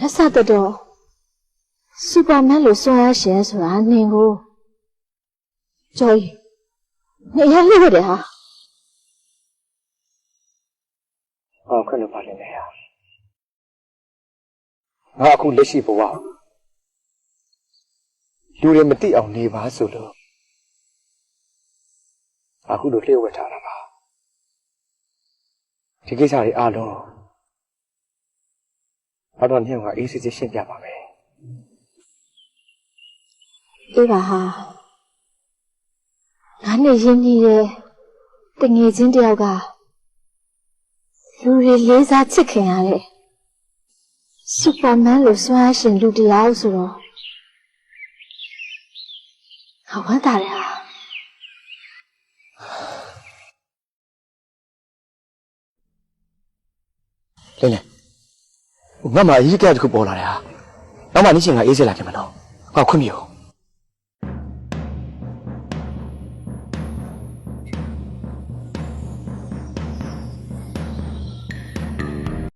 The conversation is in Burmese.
လက်စတော့စူပါမန်လို့စွမ်းအားရှင်ဆိုတာနင်ကိုကျော်ကြီးနေရလို့တယ်ဟာခွင့်လို့ပါလိမ့်မယ်ဟာငါအခုလက်ရှိဘဝလူတွေမသိအောင်နေပါဆိုလို့အခုလိုလျှို့ဝှက်ထားတာပါဒီကိစ္စတွေအားလုံးနောက်တော့ညောင်ကအေးစစ်စစ်ရှင်းပြပါမယ်အေးပါဟာငါနဲ့ရင်းနှီးတဲ့တငယ်ချင်းတယောက်ကလူတွေလေးစားချစ်ခင်ရတဲ့စူပါမန်လို့စွမ်းအားရှင်လူတရားဆိုတော့ငါဝမ်းသာတယ်ဟာလေလေငါမှအရေးကြတခုပေါ်လာတယ်ဟာနောက်မှနေ့ချင်းကအေးစစ်လာခင်မလို့ငါခွင့်ပြု